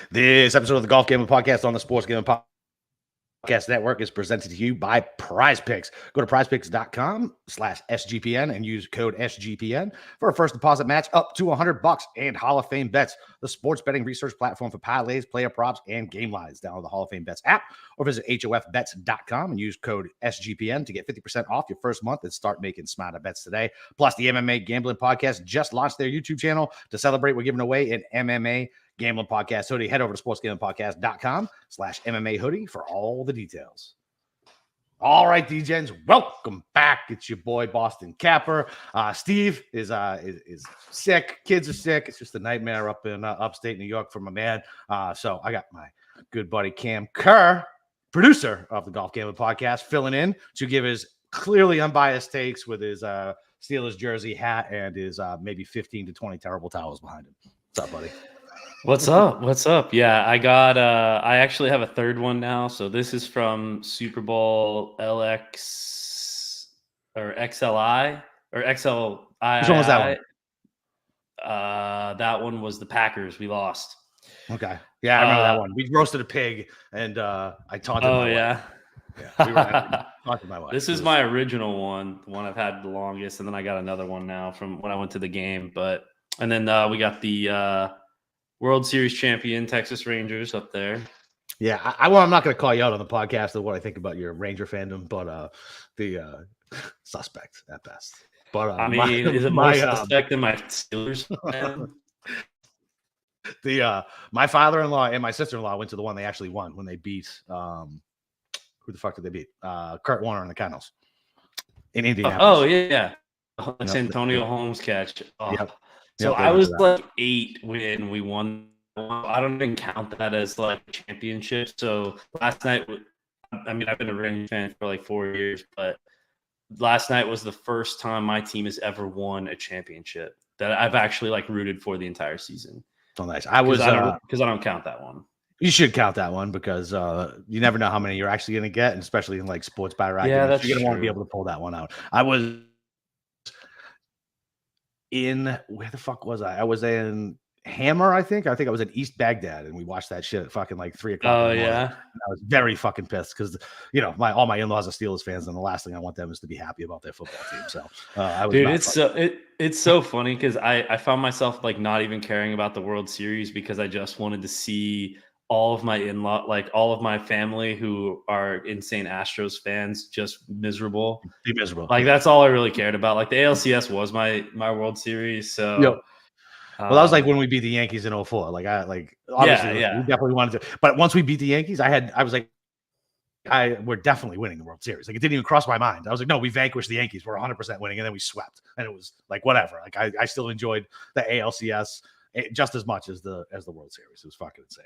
This episode of the Golf Gambling Podcast on the Sports Gambling Podcast Network is presented to you by Prize Picks. Go to prizepicks.com/SGPN and use code SGPN for a first deposit match up to $100 and Hall of Fame Bets, the sports betting research platform for parlays, player props, and game lines. Download the Hall of Fame Bets app or visit HOFBets.com and use code SGPN to get 50% off your first month and start making smarter bets today. Plus, the MMA Gambling Podcast just launched their YouTube channel. To celebrate, we're giving away an MMA Gambling Podcast hoodie. Head over to sportsgamblingpodcast.com/MMA hoodie for all the details. All right, D-Gens, welcome back. It's your boy Boston Capper. Steve is sick. Kids are sick. It's just a nightmare up in upstate New York for my man. So I got my good buddy Cam Kerr, producer of the Golf Gambling Podcast, filling in to give his clearly unbiased takes with his Steelers jersey, hat, and his maybe 15 to 20 terrible towels behind him. What's up, buddy? What's up? What's up? Yeah, I actually have a third one now. So this is from Super Bowl LX or XLI or XLI. Which one was that one? That one was the Packers. We lost. Okay. Yeah, I remember that one. We roasted a pig and I taunted my wife. Yeah, we were taunting my wife. This is my original one, the one I've had the longest, and then I got another one now from when I went to the game. And then we got the World Series champion Texas Rangers up there. Yeah, I'm not going to call you out on the podcast of what I think about your Ranger fandom, but the suspect at best. But I mean, is it more suspect than my Steelers fan? My father-in-law and my sister-in-law went to the one they actually won when they beat who the fuck did they beat? Kurt Warner and the Cardinals in Indianapolis. Oh yeah. Antonio Holmes catch. Oh. Yep. So I was like 8 when we won. I don't even count that as like a championship. So last night, I mean, I've been a Rangers fan for like 4 years, but last night was the first time my team has ever won a championship that I've actually like rooted for the entire season. So nice. Because I don't count that one. You should count that one because you never know how many you're actually going to get, and especially in like sports buy rack. Yeah, that's you're going to want to be able to pull that one out. I was in where the fuck was I? I was in Hammer, I think. I was in East Baghdad, and we watched that shit at fucking like 3 o'clock. Oh yeah, and I was very fucking pissed because all my in-laws are Steelers fans, and the last thing I want them is to be happy about their football team. So, it's so funny because I found myself like not even caring about the World Series because I just wanted to see all of my all of my family who are insane Astros fans just miserable. Be miserable. Like that's all I really cared about. Like the ALCS was my World Series. So yep. Well, that was like when we beat the Yankees in 2004. Like obviously we definitely wanted to. But once we beat the Yankees, I was like, we're definitely winning the World Series. Like it didn't even cross my mind. I was like, no, we vanquished the Yankees. We're 100% winning, and then we swept. And it was like whatever. Like I still enjoyed the ALCS just as much as the World Series. It was fucking insane.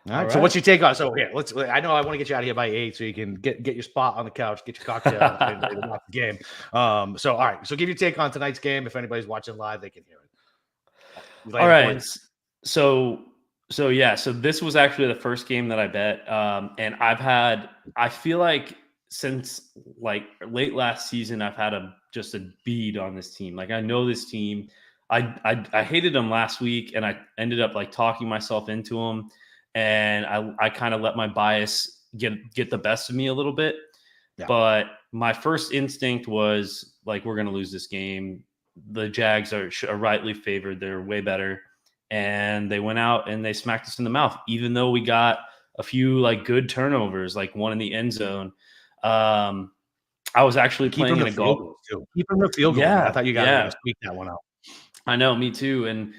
All right. So what's your take on? So here, I know I want to get you out of here by 8 so you can get your spot on the couch, get your cocktail, and watch the game. So all right. So give your take on tonight's game. If anybody's watching live, they can hear it. All right. So this was actually the first game that I bet. And I feel like since like late last season, I've had just a bead on this team. Like I know this team. I hated them last week, and I ended up like talking myself into them, and I kind of let my bias get the best of me a little bit. Yeah. But my first instinct was like, we're going to lose this game. The Jags are rightly favored. They're way better, and they went out and they smacked us in the mouth. Even though we got a few like good turnovers, like one in the end zone. I was actually playing in a golf. Keep them the field goal. Yeah, I thought you got to squeak that one out. I know, me too. And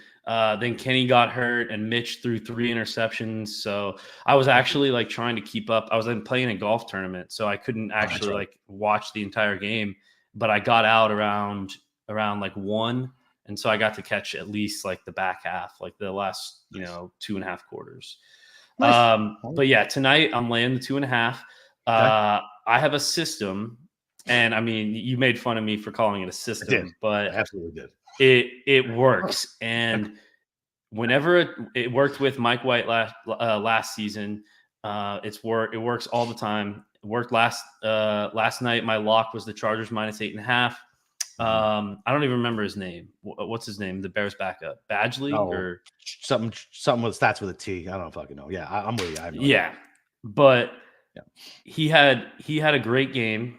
then Kenny got hurt and Mitch threw 3 interceptions. So I was actually like trying to keep up. I was playing a golf tournament, so I couldn't actually like watch the entire game, but I got out around like 1. And so I got to catch at least like the back half, like the last, 2.5 quarters. Nice. But yeah, tonight I'm laying the 2.5. I have a system, and I mean, you made fun of me for calling it a system, but I absolutely did. It works, and whenever it worked with Mike White last season, it works all the time. It worked last night. My lock was the Chargers -8.5. I don't even remember his name. What's his name? The Bears backup, Badgley or something with stats with a T. I don't fucking know. Yeah, I'm with you. I have no idea. But he had a great game,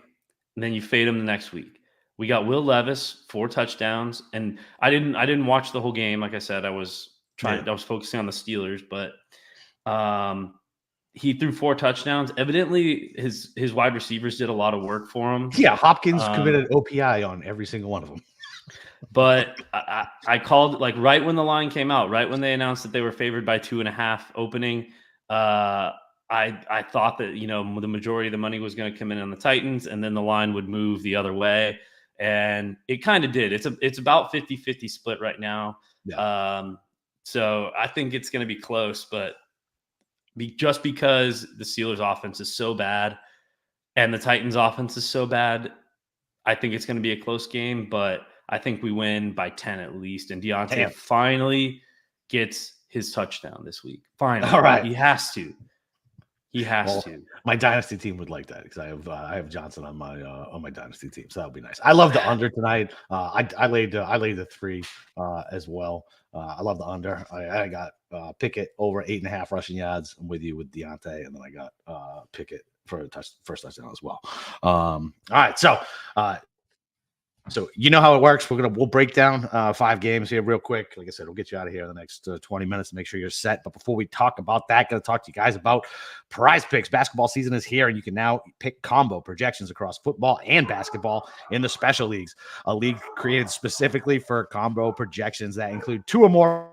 and then you fade him the next week. We got Will Levis, 4 touchdowns, and I didn't watch the whole game. Like I said, I was focusing on the Steelers, but he threw 4 touchdowns. Evidently, his wide receivers did a lot of work for him. Yeah, Hopkins committed OPI on every single one of them. But I called right when the line came out, right when they announced that they were favored by 2.5 opening. I thought that the majority of the money was going to come in on the Titans, and then the line would move the other way, and it kind of did. It's about 50-50 split right now. Yeah. So I think it's going to be close, but just because the Steelers offense is so bad and the Titans offense is so bad, I think it's going to be a close game, but I think we win by 10 at least. And Deontay finally gets his touchdown this week. Finally. All right. He has to. My dynasty team would like that because I have Johnson on my dynasty team, so that would be nice. I love the under tonight. I laid the 3 as well. I love the under. I got Pickett over 8.5 rushing yards. I'm with you with Deontay, and then I got Pickett for first touchdown as well. All right, so you know how it works. We'll break down 5 games here real quick. Like I said, we'll get you out of here in the next 20 minutes to make sure you're set. But before we talk about that, going to talk to you guys about Prize Picks. Basketball season is here, and you can now pick combo projections across football and basketball in the special leagues, a league created specifically for combo projections that include 2 or more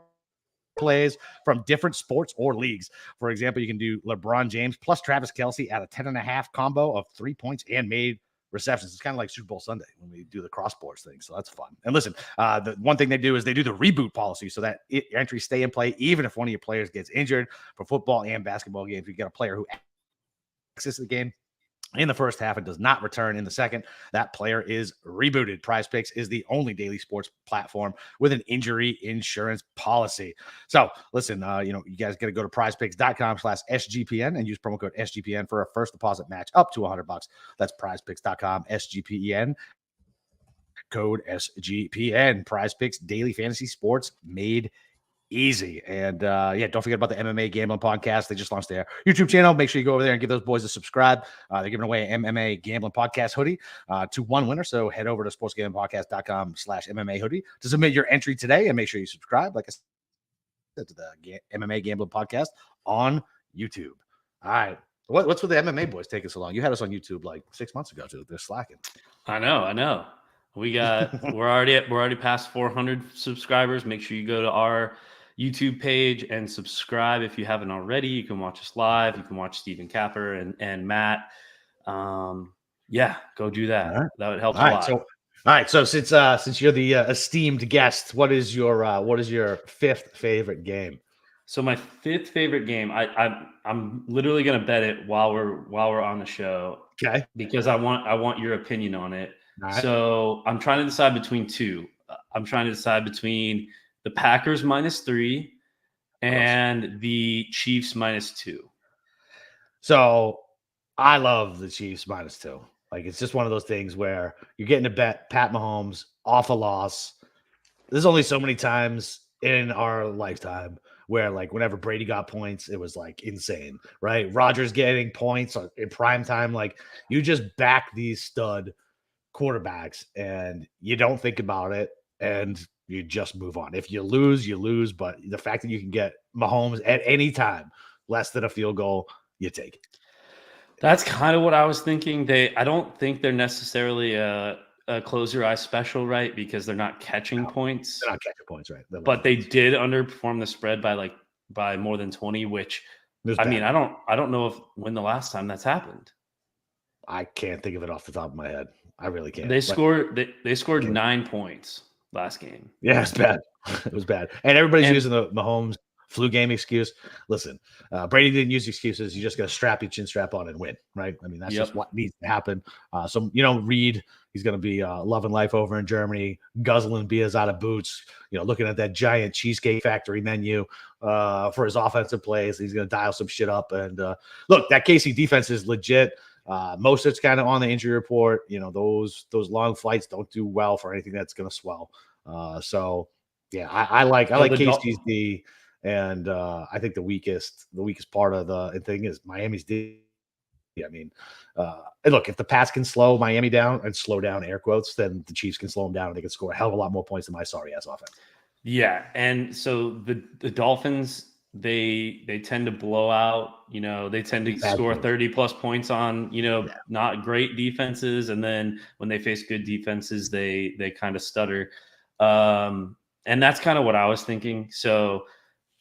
plays from different sports or leagues. For example, you can do LeBron James plus Travis Kelce at a 10.5 combo of 3 points and made receptions. It's kind of like Super Bowl Sunday when we do the cross sports thing. So that's fun. And listen, the one thing they do is they do the reboot policy so that entries stay in play even if one of your players gets injured. For football and basketball games, if you get a player who exits the game in the first half and does not return in the second, that player is rebooted. Prize Picks is the only daily sports platform with an injury insurance policy. So listen, you guys got to go to prizepicks.com/SGPN and use promo code SGPN for a first deposit match up to $100. That's prizepicks.com, SGPN, code SGPN. Prize Picks, daily fantasy sports made easy. And don't forget about the MMA Gambling Podcast. They just launched their YouTube channel. Make sure you go over there and give those boys a subscribe. They're giving away an MMA Gambling Podcast hoodie to one winner. So head over to sportsgamblingpodcast.com/MMA hoodie to submit your entry today and make sure you subscribe, like I said, to the MMA Gambling Podcast on YouTube. All right. What's with the MMA boys taking so long? You had us on YouTube like 6 months ago too. They're slacking. I know. We're already past 400 subscribers. Make sure you go to our YouTube page and subscribe if you haven't already. You can watch us live. You can watch Stephen Capper and Matt. Go do that. Right. That would help a lot. All right. So since you're the esteemed guest, what is your 5th favorite game? So my 5th favorite game, I'm literally gonna bet it while we're on the show. Okay. Because I want your opinion on it. Right. So I'm trying to decide between 2. I'm trying to decide between the Packers -3 and the Chiefs -2. So I love the Chiefs -2. Like, it's just one of those things where you're getting to bet Pat Mahomes off a loss. There's only so many times in our lifetime where, like, whenever Brady got points, it was like insane, right? Rodgers getting points in prime time. Like, you just back these stud quarterbacks and you don't think about it and you just move on. If you lose, you lose. But the fact that you can get Mahomes at any time, less than a field goal, you take it. That's kind of what I was thinking. I don't think they're necessarily a close your eyes special, right? Because they're not catching points. They're not catching points, right? But they did underperform the spread by more than 20, which I don't know when the last time that's happened. I can't think of it off the top of my head. I really can't. They scored 9 points last game. Yeah, it's bad. It was bad. And everybody's using the Mahomes flu game excuse. Listen, Brady didn't use excuses. You just got to strap your chin strap on and win, right? I mean, that's just what needs to happen. So, Reed, he's going to be loving life over in Germany, guzzling beers out of boots, looking at that giant Cheesecake Factory menu for his offensive plays. He's going to dial some shit up. And look, that KC defense is legit. Most of it's kind of on the injury report. Those long flights don't do well for anything that's going to swell. So yeah, I like KC's D, and I think the weakest part of the thing is Miami's D. I mean, and look, if the Pats can slow Miami down and slow down air quotes, then the Chiefs can slow them down and they can score a hell of a lot more points than my sorry ass offense. Yeah, and so the Dolphins, they tend to blow out. They tend to score 30 plus points on not great defenses, and then when they face good defenses, they kind of stutter. And that's kind of what I was thinking. So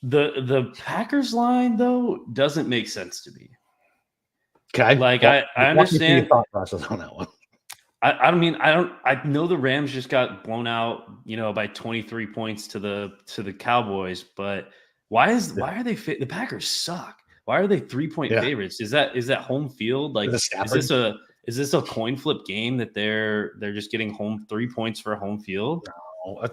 the Packers line though doesn't make sense to me. Okay, like I understand your thought process on that one. I know the Rams just got blown out, by 23 points to the Cowboys, but why are they the Packers suck? Why are they 3-point favorites? Is that home field? Like, is this a coin flip game that they're just getting home 3 points for home field?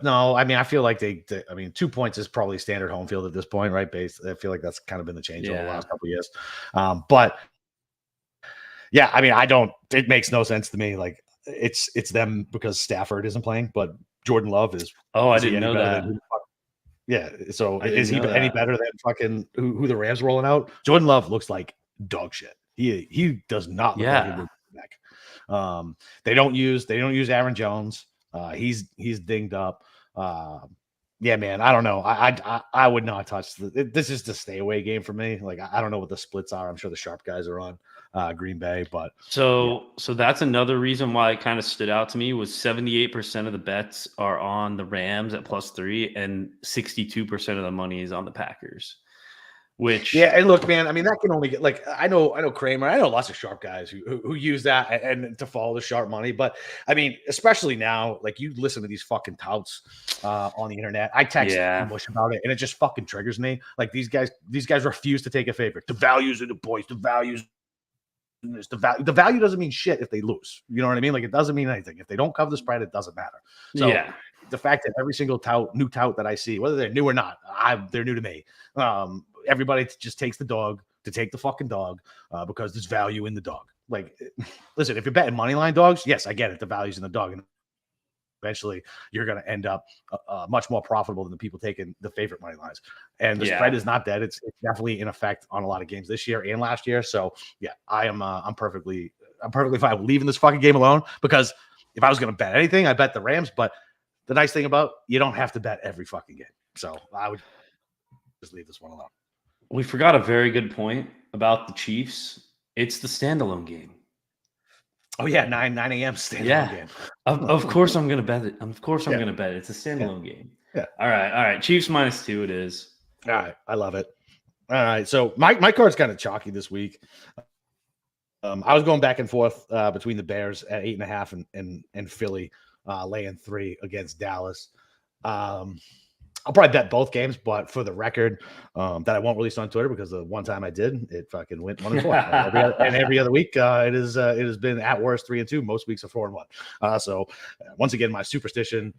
No. I mean, I feel like 2 points is probably standard home field at this point, right? I feel like that's kind of been the change over the last couple of years. But yeah, I mean, it makes no sense to me. Like, it's them because Stafford isn't playing, but Jordan Love is. I didn't know that. Yeah. So is he any better than fucking who the Rams rolling out? Jordan Love looks like dog shit. He does not look like he would be back. They don't use Aaron Jones. He's dinged up. Yeah, man. I don't know. I would not touch this is the stay away game for me. Like, I don't know what the splits are. I'm sure the sharp guys are on Green Bay, but so that's another reason why it kind of stood out to me was 78% of the bets are on the Rams at +3 and 62% of the money is on the Packers. Which and look, man, I mean, that can only get I know Kramer, I know lots of sharp guys who use that and to follow the sharp money, but I mean, especially now, like, you listen to these fucking touts on the internet. I text Bush about it and it just fucking triggers me. Like, these guys refuse to take a favorite. The values of the boys, the values. The value doesn't mean shit if they lose. You know what I mean? Like, it doesn't mean anything. If they don't cover the spread, it doesn't matter. So the fact that every single new tout that I see, whether they're new or not, they're new to me. Everybody just takes the dog to take the fucking dog because there's value in the dog. Like, listen, if you're betting money line dogs, yes, I get it. The value's in the dog. And eventually you're going to end up much more profitable than the people taking the favorite money lines. And the spread is not dead. It's definitely in effect on a lot of games this year and last year. So yeah, I'm perfectly fine with leaving this fucking game alone, because if I was going to bet anything, I bet the Rams. But the nice thing about, you don't have to bet every fucking game. So I would just leave this one alone. We forgot a very good point about the Chiefs. It's the standalone game. Oh yeah, 9 a.m. standalone game. Of course I'm gonna bet it. Of course I'm gonna bet it. It's a standalone game. Yeah. All right. Chiefs -2 it is. All right. I love it. All right. So my card's kind of chalky this week. I was going back and forth between the Bears at 8.5 and Philly laying 3 against Dallas. I'll probably bet both games, but for the record, that I won't release on Twitter, because the one time I did, it fucking went 1-4. Every other week, it has been at worst 3-2. Most weeks are 4-1. So once again, my superstition,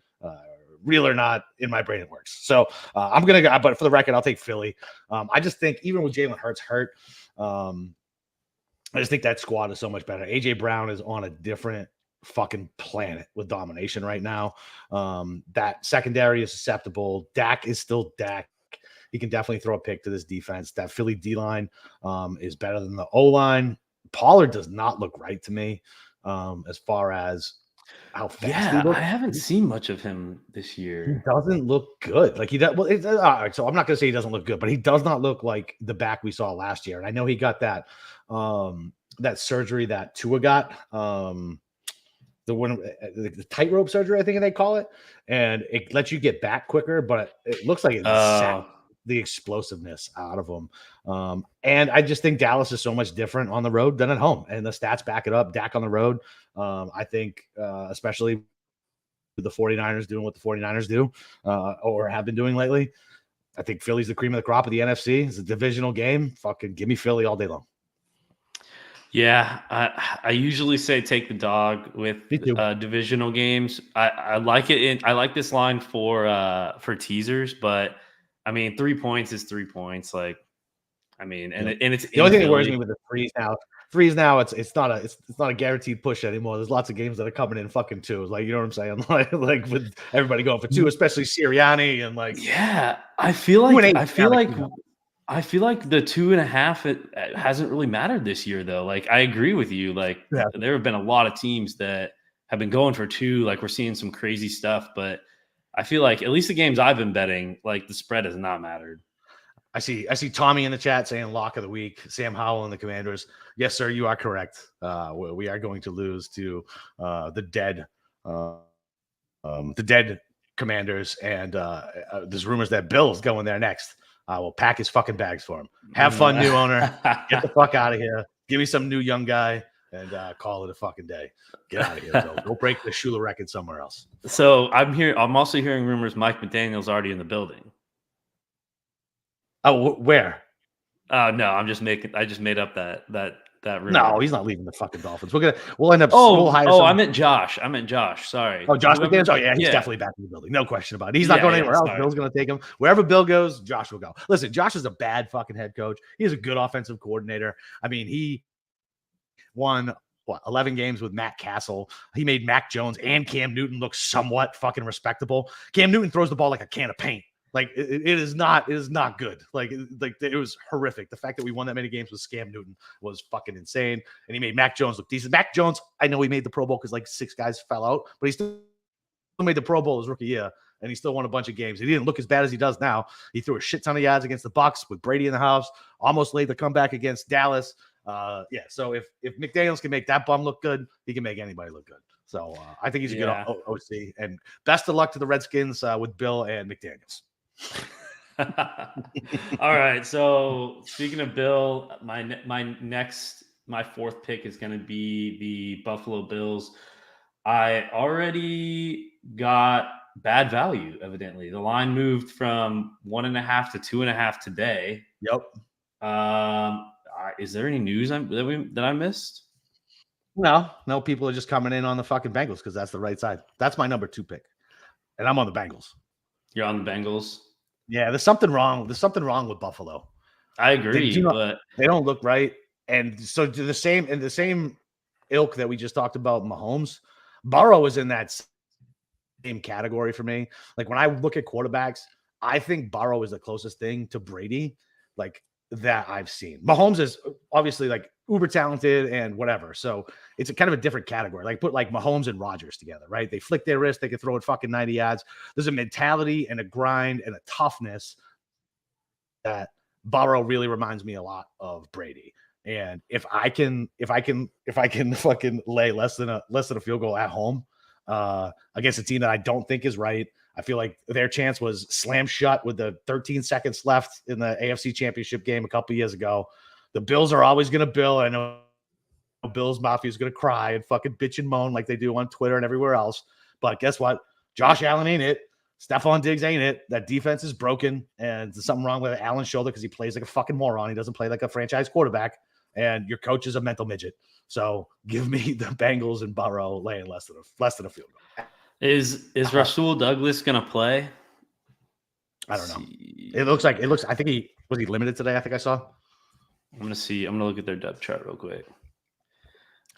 real or not, in my brain it works. So I'm gonna go, but for the record, I'll take Philly. I just think even with Jalen Hurts hurt, I just think that squad is so much better. AJ Brown is on a different fucking planet with domination right now. That secondary is susceptible. Dak is still Dak. He can definitely throw a pick to this defense. That Philly D-line is better than the O-line. Pollard does not look right to me as far as how fast he looks. I haven't seen much of him this year. He doesn't look good. Like, he does. Well, all right, so I'm not going to say he doesn't look good, but he does not look like the back we saw last year. And I know he got that surgery that Tua got. The tightrope surgery, I think they call it, and it lets you get back quicker, but it looks like it sapped the explosiveness out of them. And I just think Dallas is so much different on the road than at home, and the stats back it up. Dak on the road, I think, especially with the 49ers doing what the 49ers do or have been doing lately, I think Philly's the cream of the crop of the NFC. It's a divisional game. Fucking give me Philly all day long. Yeah, I usually say take the dog with divisional games. I like it. I like this line for teasers, but I mean, 3 points is 3 points. Like, I mean, and it's the only thing that worries me with the threes now. threes now. It's not a guaranteed push anymore. There's lots of games that are coming in fucking twos. Like, you know what I'm saying? Like with everybody going for two, especially Sirianni and like. Yeah, I feel like the 2.5 it hasn't really mattered this year though. Like, I agree with you. Like, there have been a lot of teams that have been going for two. Like, we're seeing some crazy stuff, but I feel like at least the games I've been betting, like the spread has not mattered. I see Tommy in the chat saying lock of the week, Sam Howell and the Commanders. Yes, sir, you are correct. We are going to lose to the dead Commanders, and there's rumors that Bill's going there next. We'll pack his fucking bags for him. Have fun, new owner. Get the fuck out of here. Give me some new young guy and call it a fucking day. Get out of here. Go break the Shula record somewhere else. So I'm also hearing rumors Mike McDaniel's already in the building. Oh, where? No, I just made up that rumor. No, he's not leaving the fucking Dolphins. We'll end up. I meant Josh. Sorry. Oh, Josh McDaniels. Oh, yeah, he's definitely back in the building. No question about it. He's not going anywhere else. Bill's going to take him wherever Bill goes. Josh will go. Listen, Josh is a bad fucking head coach. He's a good offensive coordinator. I mean, he won 11 games with Matt Castle. He made Mac Jones and Cam Newton look somewhat fucking respectable. Cam Newton throws the ball like a can of paint. Like it is not good. Like it was horrific. The fact that we won that many games with Cam Newton was fucking insane. And he made Mac Jones look decent. Mac Jones, I know he made the Pro Bowl because like 6 guys fell out, but he still made the Pro Bowl his rookie year, and he still won a bunch of games. He didn't look as bad as he does now. He threw a shit ton of yards against the Bucs with Brady in the house. Almost laid the comeback against Dallas. So if McDaniels can make that bum look good, he can make anybody look good. So I think he's a good OC. And best of luck to the Redskins with Bill and McDaniels. All right. So speaking of Bill, my fourth pick is going to be the Buffalo Bills. I already got bad value. Evidently, the line moved from 1.5 to 2.5 today. Yep. Is there any news that I missed? No. People are just coming in on the fucking Bengals because that's the right side. That's my number 2 pick, and I'm on the Bengals. You're on the Bengals. Yeah, there's something wrong. There's something wrong with Buffalo. I agree, but they don't look right. And so the same ilk that we just talked about, Mahomes, Burrow is in that same category for me. Like when I look at quarterbacks, I think Burrow is the closest thing to Brady, like that I've seen. Mahomes is obviously like uber talented and whatever. So it's a kind of a different category. Like put like Mahomes and Rodgers together, right? They flick their wrist. They can throw it fucking 90 yards. There's a mentality and a grind and a toughness that Burrow really reminds me a lot of Brady. And if I can fucking lay less than a field goal at home against a team that I don't think is right, I feel like their chance was slam shut with the 13 seconds left in the AFC Championship game a couple years ago. The Bills are always going to bill. I know Bills Mafia is going to cry and fucking bitch and moan like they do on Twitter and everywhere else. But guess what? Josh Allen ain't it. Stephon Diggs ain't it. That defense is broken, and there's something wrong with Allen's shoulder because he plays like a fucking moron. He doesn't play like a franchise quarterback, and your coach is a mental midget. So give me the Bengals and Burrow laying less than a field goal. Is Rasul Douglas gonna play? I don't know. It looks. I think he limited today. I think I saw. I'm gonna see. I'm gonna look at their depth chart real quick.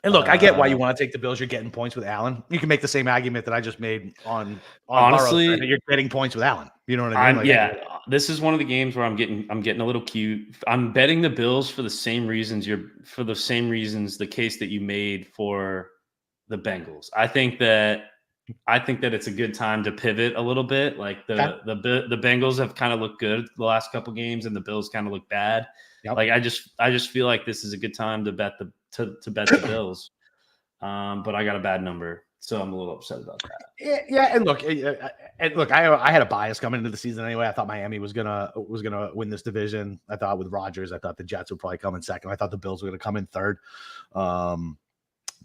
And look, I get why you want to take the Bills. You're getting points with Allen. You can make the same argument that I just made on honestly. Burrow. You're getting points with Allen. You know what I mean? This is one of the games where I'm getting a little cute. I'm betting the Bills for the same reasons the case that you made for the Bengals. I think that it's a good time to pivot a little bit. Like the Bengals have kind of looked good the last couple games, and the Bills kind of look bad. Yep. Like I just feel like this is a good time to bet the Bills. But I got a bad number, so I'm a little upset about that. Yeah, and look, I had a bias coming into the season anyway. I thought Miami was gonna win this division. I thought with Rodgers, I thought the Jets would probably come in second. I thought the Bills were gonna come in third.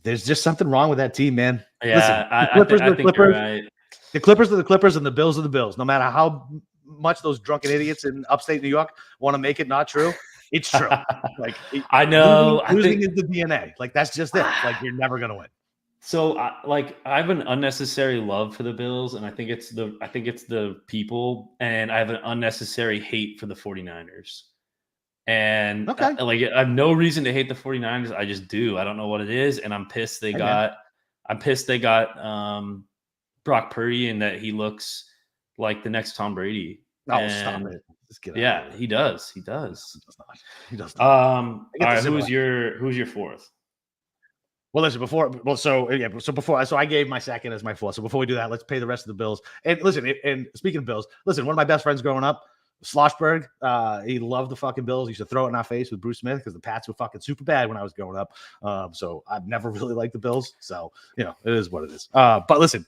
There's just something wrong with that team, man. Yeah, listen, I think you're right. The Clippers are the Clippers, and the Bills are the Bills. No matter how much those drunken idiots in upstate New York want to make it not true, it's true. Like I know, losing is the DNA. Like that's just it. Like you're never gonna win. So I have an unnecessary love for the Bills, and I think it's the people, and I have an unnecessary hate for the 49ers. And like, I have no reason to hate the 49ers. I just do. I don't know what it is. And I'm pissed they got Brock Purdy and that he looks like the next Tom Brady. Oh, stop it. Just get out. He does. He does. He does not. All right, who's your fourth? Well, listen, so I gave my second as my fourth. So before we do that, let's pay the rest of the bills. And listen, and speaking of bills, listen, one of my best friends growing up, Schlossberg, he loved the fucking Bills. He used to throw it in our face with Bruce Smith because the Pats were fucking super bad when I was growing up. So I've never really liked the Bills. So, it is what it is. But listen,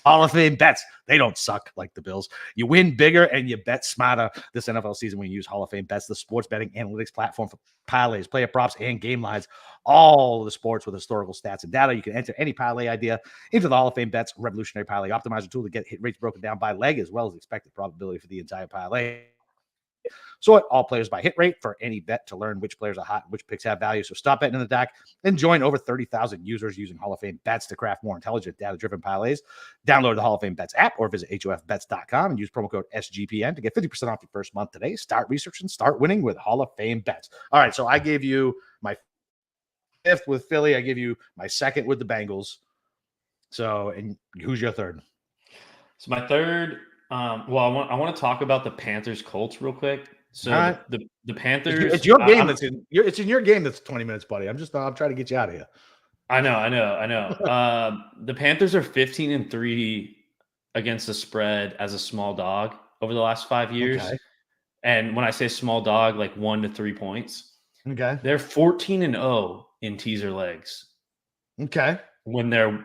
Hall of Fame bets, they don't suck like the Bills. You win bigger and you bet smarter this NFL season when you use Hall of Fame bets, the sports betting analytics platform for parlays, player props, and game lines. All of the sports with historical stats and data. You can enter any parlay idea into the Hall of Fame bets revolutionary parlay optimizer tool to get hit rates broken down by leg as well as expected probability for the entire parlay. Sort all players by hit rate for any bet to learn which players are hot and which picks have value. So stop betting in the dark and join over 30,000 users using Hall of Fame bets to craft more intelligent, data-driven parlays. Download the Hall of Fame bets app or visit hofbets.com and use promo code SGPN to get 50% off your first month today. Start researching, start winning with Hall of Fame bets. All right, so I gave you my fifth with Philly. I give you my second with the Bengals. So, and who's your third? So my third, I want to talk about the Panthers Colts real quick. So right. the Panthers, it's your game it's in your game that's 20 minutes, buddy. I'm trying to get you out of here. I know. The Panthers are 15-3 against the spread as a small dog over the last 5 years. Okay. And when I say small dog, like 1 to 3 points. Okay. They're 14-0 in teaser legs. Okay. When they're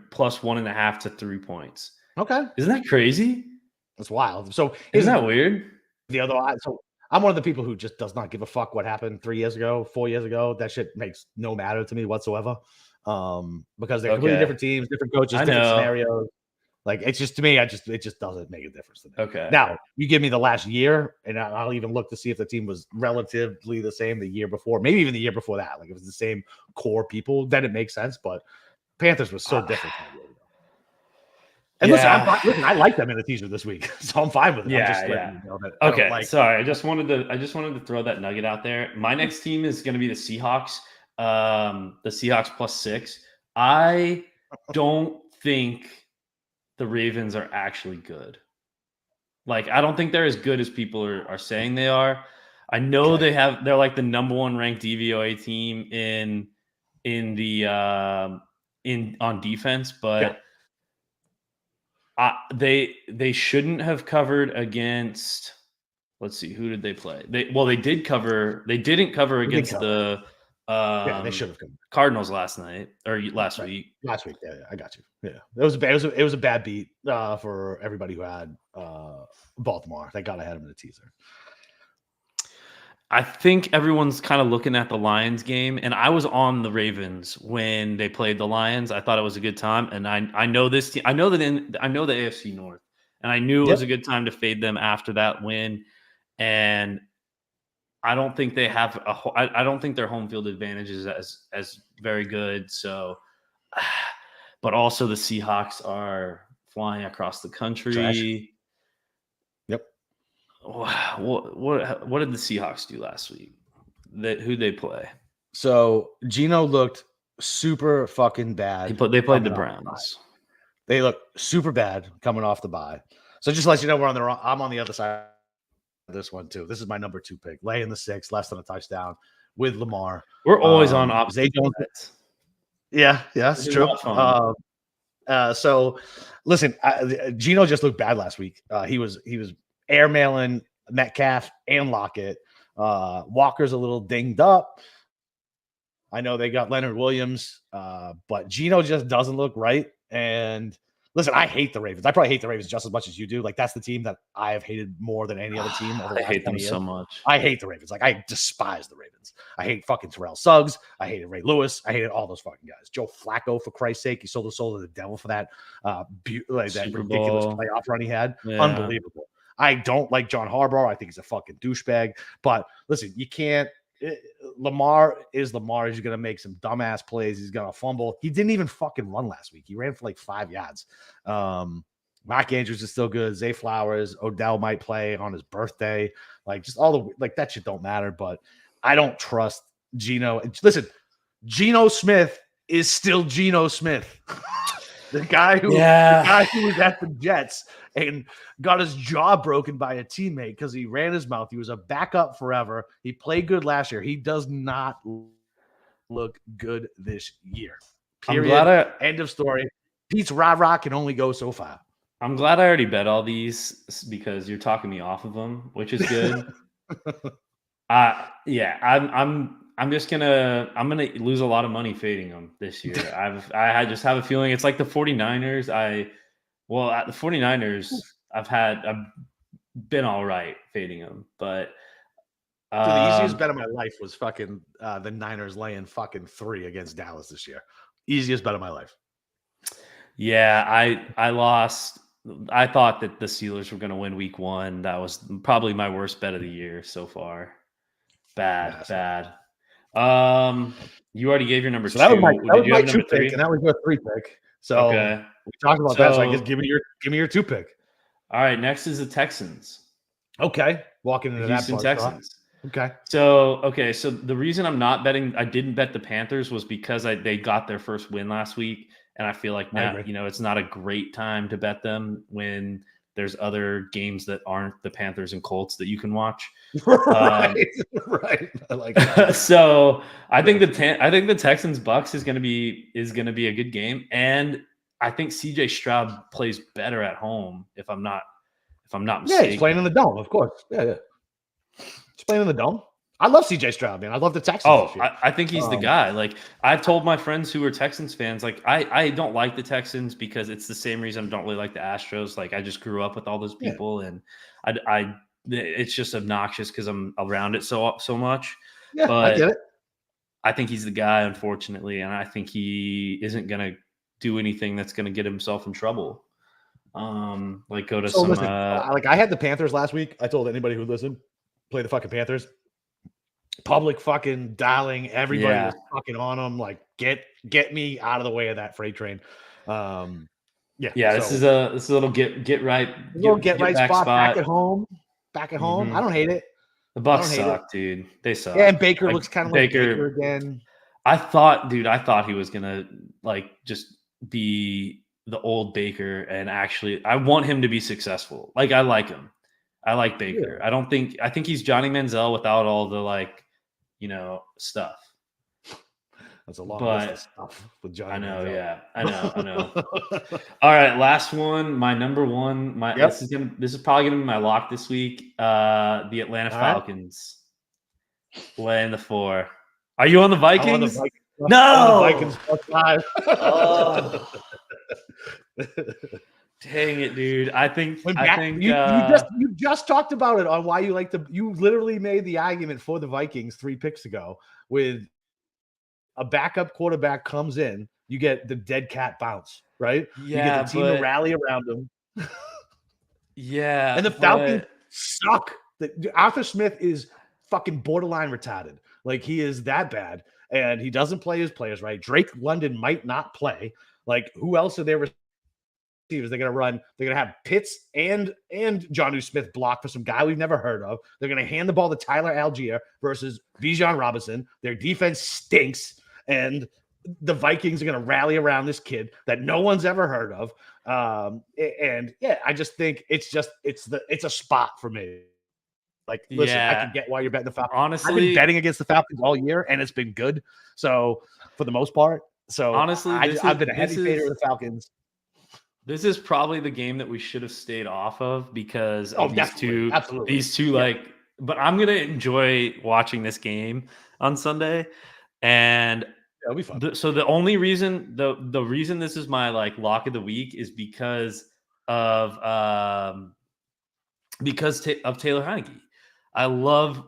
plus 1.5 to 3 points. Okay. Isn't that crazy? That's wild. So isn't that weird? The other one. So I'm one of the people who just does not give a fuck what happened 3 years ago, 4 years ago. That shit makes no matter to me whatsoever. Because they're completely different teams, different coaches, different scenarios. Like it's just to me, it just doesn't make a difference to me. Okay. Now you give me the last year, and I'll even look to see if the team was relatively the same the year before, maybe even the year before that. Like if it was the same core people, then it makes sense. But Panthers was so different. And listen, I like them in the teaser this week, so I'm fine with it. I'm just letting you know that. Okay, sorry. I just wanted to throw that nugget out there. My next team is going to be the Seahawks. The Seahawks +6. I don't think the Ravens are actually good. Like, I don't think they're as good as people are saying they are. I know they're like the number 1 ranked DVOA team on defense, but they shouldn't have covered against. Let's see, who did they play? They did cover. They didn't cover against the. They should have come. Cardinals last night or last week. Last week, yeah, I got you. Yeah, it was a bad beat for everybody who had Baltimore. They got ahead of them in the teaser. I think everyone's kind of looking at the Lions game, and I was on the Ravens when they played the Lions. I thought it was a good time, and I know this team. I know the AFC North, and I knew it was a good time to fade them after that win. And I don't think they have I don't think their home field advantage is as very good. So, but also the Seahawks are flying across the country. Trash. Yep. What did the Seahawks do last week? Who'd they play? So Geno looked super fucking bad. They played the Browns. They look super bad coming off the bye. So just to let you know, I'm on the other side of this one too. This is my number 2 pick. Laying the 6, less than a touchdown with Lamar. We're always on opposite. Yeah, it's true. So listen, Geno just looked bad last week. He was airmailing Metcalf and Lockett. Walker's a little dinged up. I know they got Leonard Williams, but Geno just doesn't look right. And listen, I hate the Ravens. I probably hate the Ravens just as much as you do. Like that's the team that I have hated more than any other team. I hate them so much. I hate the Ravens. Like I despise the Ravens. I hate fucking Terrell Suggs. I hated Ray Lewis. I hated all those fucking guys. Joe Flacco, for Christ's sake, he sold the soul to the devil for that that ridiculous playoff run he had. Yeah. Unbelievable. I don't like John Harbaugh. I think he's a fucking douchebag. But listen, you can't. Lamar is Lamar. He's going to make some dumbass plays. He's going to fumble. He didn't even fucking run last week. He ran for like 5 yards. Mark Andrews is still good. Zay Flowers, Odell might play on his birthday. Like just all the like that shit don't matter. But I don't trust Geno. Listen, Geno Smith is still Geno Smith. The guy who was at the Jets and got his jaw broken by a teammate because he ran his mouth. He was a backup forever. He played good last year. He does not look good this year. Period. End of story. Pete's rah-rah can only go so far. I'm glad I already bet all these because you're talking me off of them, which is good. I'm just gonna lose a lot of money fading them this year. I just have a feeling it's like the 49ers. At the 49ers, I've been all right fading them, but the easiest bet of my life was fucking the Niners laying fucking 3 against Dallas this year. Easiest bet of my life. Yeah, I lost. I thought that the Steelers were going to win week 1. That was probably my worst bet of the year so far. Bad. You already gave your number 2. That was my 2 pick, and that was your 3 pick. So okay. We talked about that. So I guess give me your 2 pick. All right, next is the Texans. Okay, walking into Houston that Texans. Okay. So the reason I didn't bet the Panthers was because they got their first win last week, and I feel like now it's not a great time to bet them when there's other games that aren't the Panthers and Colts that you can watch. Right. I like that. So I think the Texans Bucks is going to be a good game, and I think CJ Stroud plays better at home if I'm not mistaken. Yeah, he's playing in the dome, of course. Yeah. He's playing in the dome. I love CJ Stroud, man. I love the Texans. Oh, I think he's the guy. Like I've told my friends who are Texans fans, like I don't like the Texans because it's the same reason I don't really like the Astros. Like I just grew up with all those people, and I it's just obnoxious because I'm around it so much. Yeah, but I get it. I think he's the guy, unfortunately, and I think he isn't gonna do anything that's gonna get himself in trouble. Like go to some. Listen, like I had the Panthers last week. I told anybody who listened, play the fucking Panthers. Public fucking dialing, everybody was fucking on them. Like, get me out of the way of that freight train. This is a little get right spot back at home. Mm-hmm. I don't hate it. The Bucks suck, dude. They suck. Yeah, and Baker looks kind of like Baker again. I thought he was gonna like just be the old Baker, and actually, I want him to be successful. Like, I like him. I like Baker. Yeah. I think he's Johnny Manziel without all the stuff. That's a lot of stuff with Johnny. I know, Manziel. Yeah. I know. All right, last one. My number one. This is probably gonna be my lock this week. The Atlanta Falcons laying the 4. Are you on the Vikings? No, the Vikings +5. Oh. Dang it, dude! I think you just talked about it on why you like the. You literally made the argument for the Vikings 3 picks ago with a backup quarterback comes in, you get the dead cat bounce, right? Yeah, you get the team to rally around him. Yeah, and the Falcons suck. Arthur Smith is fucking borderline retarded. Like he is that bad, and he doesn't play his players right. Drake London might not play. Like who else are there? They're going to run. They're going to have Pitts and Jonnu Smith block for some guy we've never heard of. They're going to hand the ball to Tyler Algier versus Bijan Robinson. Their defense stinks, and the Vikings are going to rally around this kid that no one's ever heard of. I just think it's a spot for me. Like, listen, I can get why you're betting the Falcons. Honestly, I've been betting against the Falcons all year, and it's been good. So for the most part, honestly, I've been a heavy fader of the Falcons. This is probably the game that we should have stayed off of because of these two. Absolutely. These two, but I'm gonna enjoy watching this game on Sunday, and it'll be fun. So the only reason, the reason this is my lock of the week is because of Taylor Heineke. I love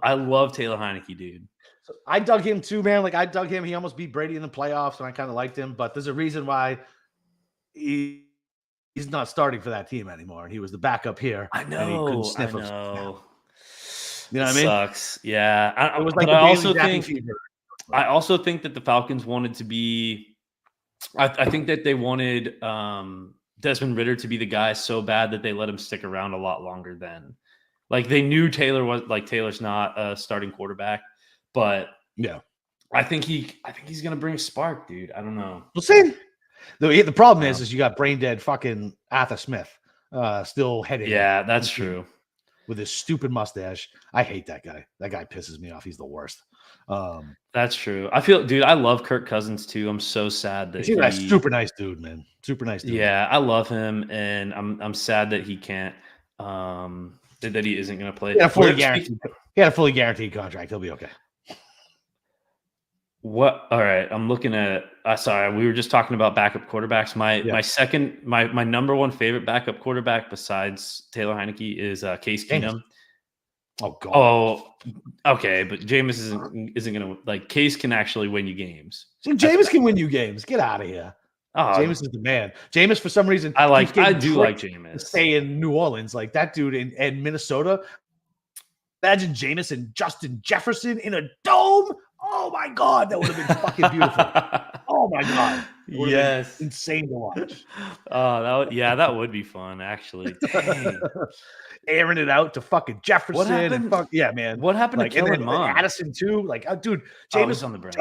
Taylor Heineke, dude. So I dug him too, man. Like I dug him. He almost beat Brady in the playoffs, and I kind of liked him. But there's a reason why he's not starting for that team anymore. He was the backup here. I know. And he couldn't sniff him. You know what I mean? Sucks. Yeah. It was like I also think that the Falcons wanted to be. I think that they wanted Desmond Ridder to be the guy so bad that they let him stick around a lot longer than, like, they knew Taylor's not a starting quarterback, but yeah, I think he's gonna bring a spark, dude. I don't know. We'll see. The problem is you got brain dead fucking Arthur Smith still heading. Yeah, that's true. With his stupid mustache. I hate that guy. That guy pisses me off. He's the worst. That's true. I love Kirk Cousins too. I'm so sad that he's a super nice dude, man. Super nice dude. Yeah, I love him, and I'm sad that he can't. That he isn't going to play. He had a fully guaranteed contract. He'll be okay. What? All right. I'm looking at. Sorry, we were just talking about backup quarterbacks. My number one favorite backup quarterback besides Taylor Heineke is Case Keenum. Oh God. Oh, okay. But Jameis isn't going to, like, Case can actually win you games. Jameis can win you games. Get out of here. Jameis is the man. Jameis, for some reason, I do like Jameis. Stay in New Orleans, like that dude in Minnesota. Imagine Jameis and Justin Jefferson in a dome. Oh my God, that would have been fucking beautiful. Oh my God, yes, insane to watch. That would be fun, actually. Dang. Airing it out to fucking Jefferson. What happened? Man. What happened to Kellen Mond? Addison too. Like, dude, Jameis on the Browns.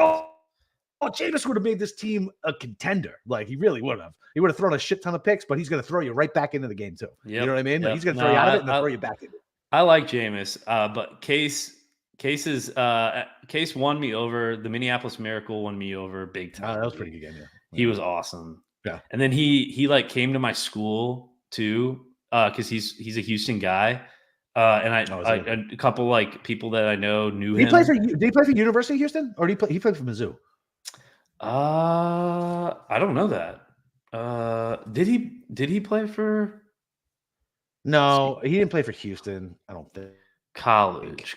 Jameis would have made this team a contender. Like, he really would have. He would have thrown a shit ton of picks, but he's going to throw you right back into the game too. Yep. You know what I mean? Like, he's going to throw you out of it and throw you back in it. I like Jameis, but Case won me over. The Minneapolis Miracle won me over big time. That was pretty good game. Yeah. He was awesome. Yeah. And then he like came to my school too, because he's a Houston guy. And a couple like people that I know knew him. Did he play for University of Houston, or he played for Mizzou? I don't know that. Did he play for? No, he didn't play for Houston. I don't think. College.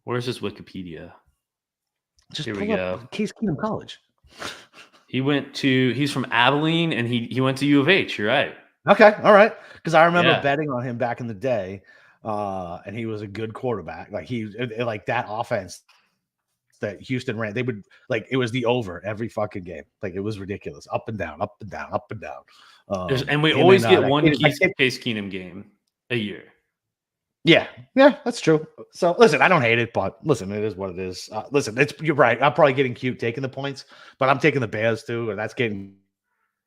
Where's his Wikipedia? Here we go. Case Keenum College. He's from Abilene, and he went to U of H. You're right. Okay, all right. Because I remember betting on him back in the day, and he was a good quarterback. Like that offense that Houston ran, they would, like, it was the over every fucking game. Like, it was ridiculous, up and down, up and down, up and down. And we always get one Case Keenum game a year. Yeah, that's true. So listen, I don't hate it, but listen, it is what it is. Listen, you're right. I'm probably getting cute taking the points, but I'm taking the Bears too, and that's getting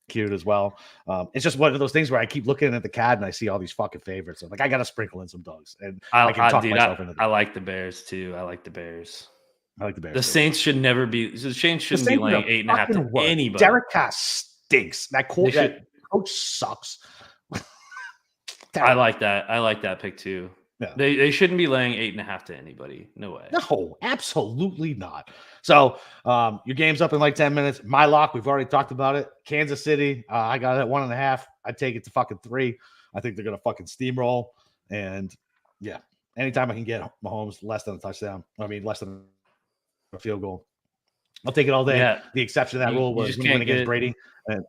cute as well. It's just one of those things where I keep looking at the CAD and I see all these fucking favorites. I'm like, I got to sprinkle in some dogs, and I can talk myself into that. I like the Bears too. I like the Bears. The Saints should never be. The Saints shouldn't be laying 8.5 to anybody. Derek Carr stinks. That coach sucks. I like that. I like that pick too. Yeah. They shouldn't be laying 8.5 to anybody. No way. No, absolutely not. So your game's up in like 10 minutes. My lock, we've already talked about it. Kansas City, I got it at 1.5. I'd take it to fucking 3. I think they're gonna fucking steamroll. And yeah, anytime I can get Mahomes less than a touchdown, less than a field goal, I'll take it all day. Yeah. The exception to that rule was when we went against Brady. And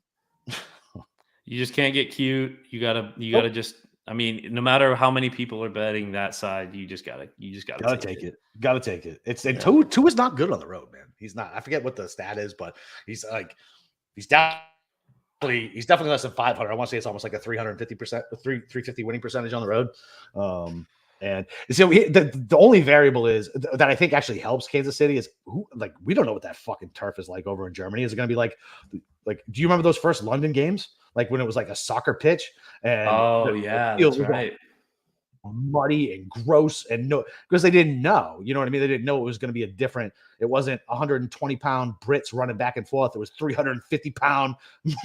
you just can't get cute. You gotta just. No matter how many people are betting that side, you just gotta take it. Gotta take it. Two is not good on the road, man. He's not. I forget what the stat is, but he's definitely less than 500. I want to say it's almost like a 350 winning percentage on the road. And so the only variable is that I think actually helps Kansas City is we don't know what that fucking turf is like over in Germany. Is it going to be like? Do you remember those first London games? Like when it was like a soccer pitch, and that's right. Muddy and gross, and because they didn't know, you know what I mean? They didn't know it was going to be it wasn't 120-pound Brits running back and forth. It was 350-pound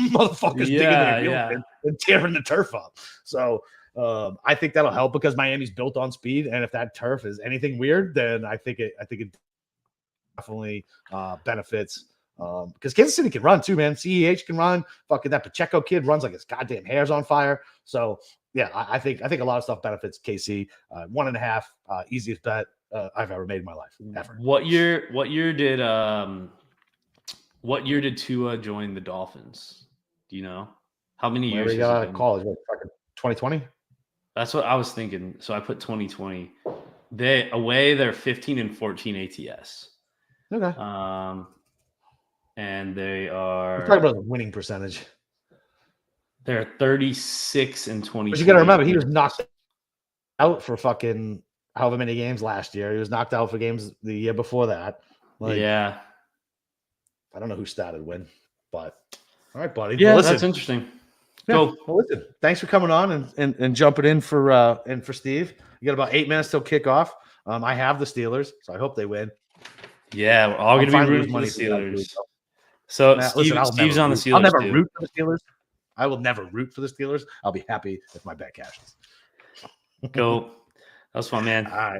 motherfuckers digging their heels and tearing the turf up. So I think that'll help because Miami's built on speed, and if that turf is anything weird, then I think it definitely benefits. Because Kansas City can run too, man. CEH can run. Fucking that Pacheco kid runs like his goddamn hair's on fire. So yeah, I think a lot of stuff benefits KC. 1.5, easiest bet I've ever made in my life. Ever. What year did Tua join the Dolphins? Do you know how many years? He got out of college. 2020. That's what I was thinking. So I put 2020. They're 15-14 ATS. Okay. and they are. We're talking about the winning percentage. They're 36-20. But you got to remember, he was knocked out for fucking however many games last year. He was knocked out for games the year before that. Yeah. I don't know who started when, but all right, buddy. Yeah, well, that's interesting. Cool. Well, listen, thanks for coming on and jumping in for Steve. You got about 8 minutes till kickoff. I have the Steelers, so I hope they win. Yeah, we're all going to be rooting for the Steelers. So Steve's on the Steelers. I'll never root for the Steelers. I will never root for the Steelers. I'll be happy if my bet cashes. Cool. That was fun, man. All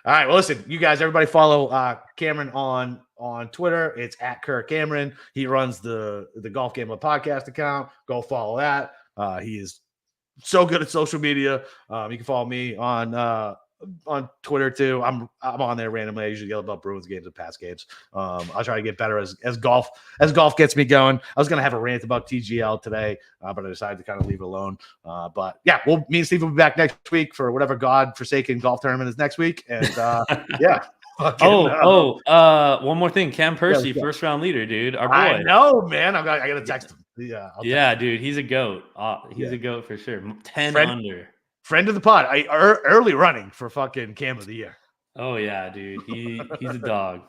right. Well, listen, you guys, everybody follow Cameron on Twitter. It's at Kerr Cameron. He runs the Golf Gambler podcast account. Go follow that. He is so good at social media. You can follow me on Twitter too. I'm on there randomly. I usually yell about Bruins games and past games. I'll try to get better as golf gets me going. I was gonna have a rant about TGL today, but I decided to kind of leave it alone. But yeah, me and Steve will be back next week for whatever God-forsaken golf tournament is next week. And yeah. One more thing. Cam Percy, first round leader, dude. Our boy. I know, man. I gotta text him. Yeah, dude. He's a goat. He's a goat for sure. 10 under. Friend of the pod. Early running for fucking Cam of the Year. Oh yeah, dude. He's a dog.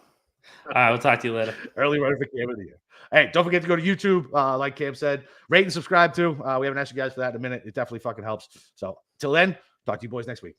All right, we'll talk to you later. Early running for Cam of the Year. Hey, don't forget to go to YouTube, like Cam said. Rate and subscribe too. We haven't asked you guys for that in a minute. It definitely fucking helps. So till then, talk to you boys next week.